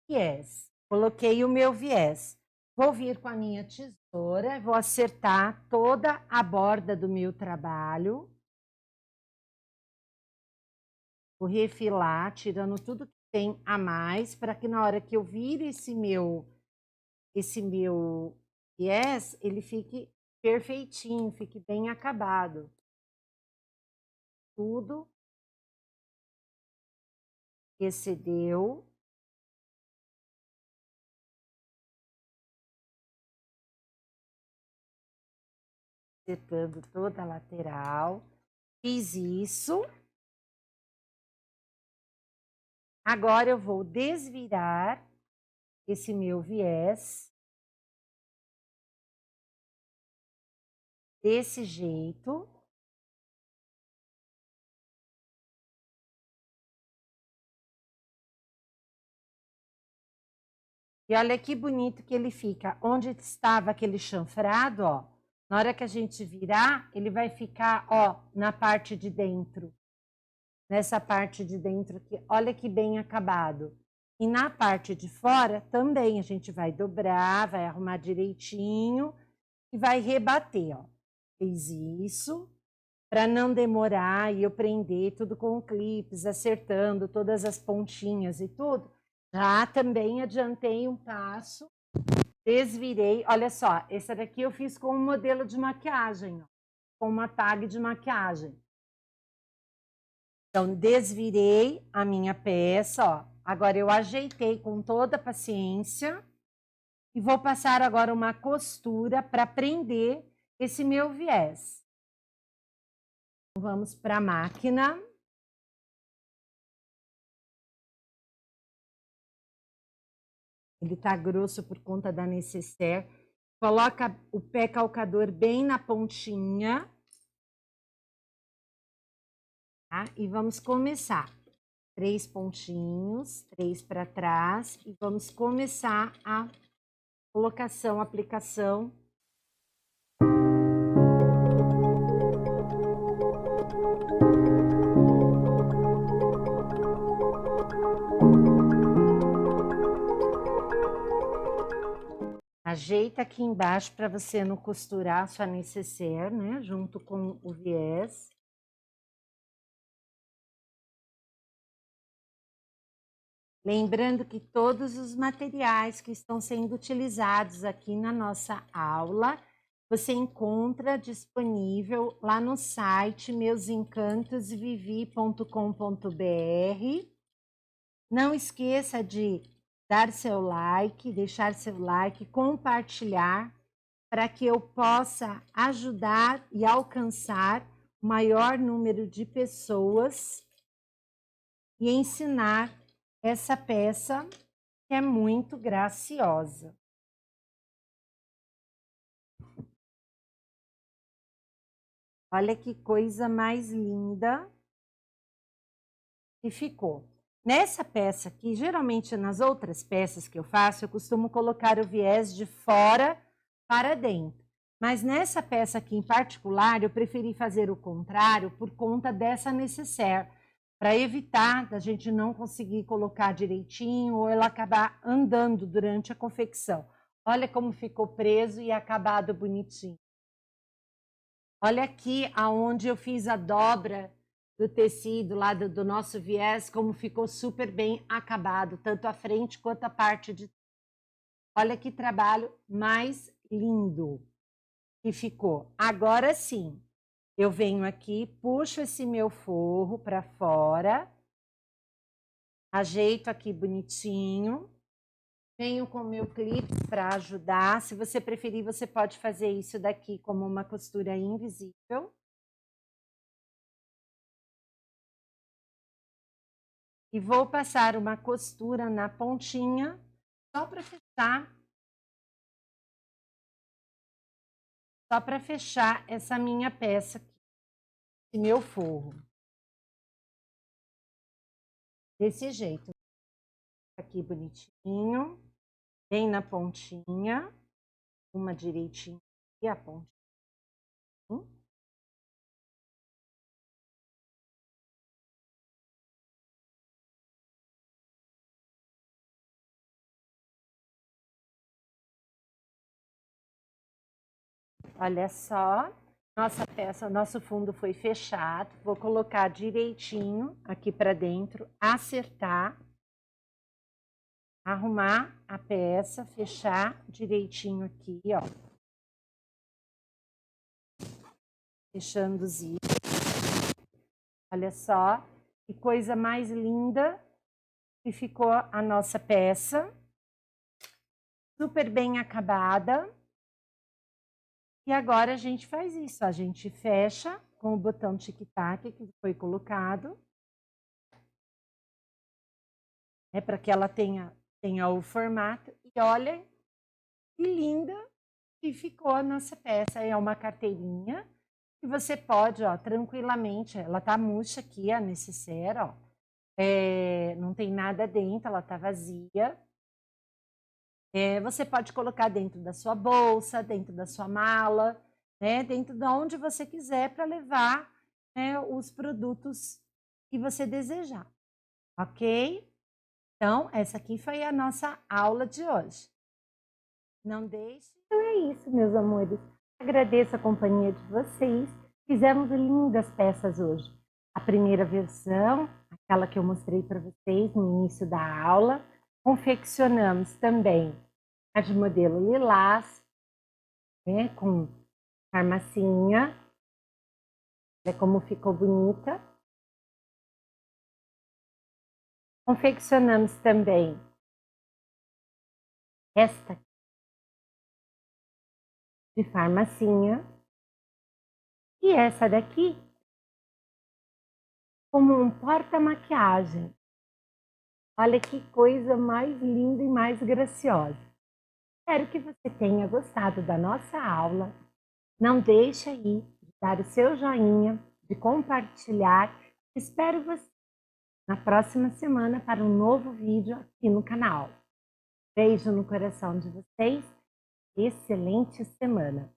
viés. Coloquei o meu viés. Vou vir com a minha tesoura, vou acertar toda a borda do meu trabalho. Vou refilar, tirando tudo que tem a mais, para que na hora que eu vir esse meu viés, ele fique perfeitinho, fique bem acabado. Tudo excedeu. Acertando toda a lateral. Fiz isso. Agora eu vou desvirar esse meu viés desse jeito. E olha que bonito que ele fica. Onde estava aquele chanfrado, ó, na hora que a gente virar, ele vai ficar, ó, na parte de dentro. Nessa parte de dentro aqui, olha que bem acabado. E na parte de fora também a gente vai dobrar, vai arrumar direitinho e vai rebater, ó. Fiz isso para não demorar e eu prender tudo com clipes, acertando todas as pontinhas e tudo. Já também adiantei um passo, desvirei. Olha só, esse daqui eu fiz com um modelo de maquiagem, ó, com uma tag de maquiagem. Então, desvirei a minha peça, ó. Agora eu ajeitei com toda a paciência e vou passar agora uma costura para prender esse meu viés. Vamos para a máquina. Ele tá grosso por conta da necessaire. Coloca o pé calcador bem na pontinha. Tá? E vamos começar. 3 pontinhos, 3 para trás. E vamos começar a colocação, aplicação. Ajeita aqui embaixo para você não costurar a sua necessaire, né? Junto com o viés. Lembrando que todos os materiais que estão sendo utilizados aqui na nossa aula, você encontra disponível lá no site meusencantosvivi.com.br. Não esqueça de dar seu like, deixar seu like, compartilhar, para que eu possa ajudar e alcançar o maior número de pessoas e ensinar essa peça que é muito graciosa. Olha que coisa mais linda que ficou. Nessa peça aqui, geralmente nas outras peças que eu faço, eu costumo colocar o viés de fora para dentro. Mas nessa peça aqui em particular, eu preferi fazer o contrário por conta dessa necessaire, para evitar da gente não conseguir colocar direitinho ou ela acabar andando durante a confecção. Olha como ficou preso e acabado bonitinho. Olha aqui aonde eu fiz a dobra do tecido lá do nosso viés, como ficou super bem acabado, tanto a frente quanto a parte de... Olha que trabalho mais lindo que ficou. Agora sim, eu venho aqui, puxo esse meu forro para fora, ajeito aqui bonitinho, venho com o meu clipe para ajudar. Se você preferir, você pode fazer isso daqui como uma costura invisível. e vou passar uma costura na pontinha, só para fechar essa minha peça aqui, esse meu forro. Desse jeito. Aqui bonitinho, bem na pontinha, uma direitinho e a pontinha. Olha só, nossa peça, nosso fundo foi fechado. Vou colocar direitinho aqui para dentro, acertar, arrumar a peça, fechar direitinho aqui, ó. Fechando o zíper. Olha só, que coisa mais linda que ficou a nossa peça. Super bem acabada. E agora a gente faz isso, a gente fecha com o botão tic-tac que foi colocado. Para que ela tenha o formato. E olha que linda que ficou a nossa peça. É uma carteirinha que você pode, ó, tranquilamente, ela tá murcha aqui, a necessaire, ó. Não tem nada dentro, ela tá vazia. Você pode colocar dentro da sua bolsa, dentro da sua mala, né? Dentro de onde você quiser para levar, né, os produtos que você desejar, ok? Então, essa aqui foi a nossa aula de hoje. Não deixe. Então é isso, meus amores. Agradeço a companhia de vocês. Fizemos lindas peças hoje. A primeira versão, aquela que eu mostrei para vocês no início da aula. Confeccionamos também a de modelo lilás, né, com farmacinha. Olha como ficou bonita. Confeccionamos também esta de farmacinha. E essa daqui como um porta-maquiagem. Olha que coisa mais linda e mais graciosa. Espero que você tenha gostado da nossa aula. Não deixe aí de dar o seu joinha, de compartilhar. Espero você na próxima semana para um novo vídeo aqui no canal. Beijo no coração de vocês. Excelente semana!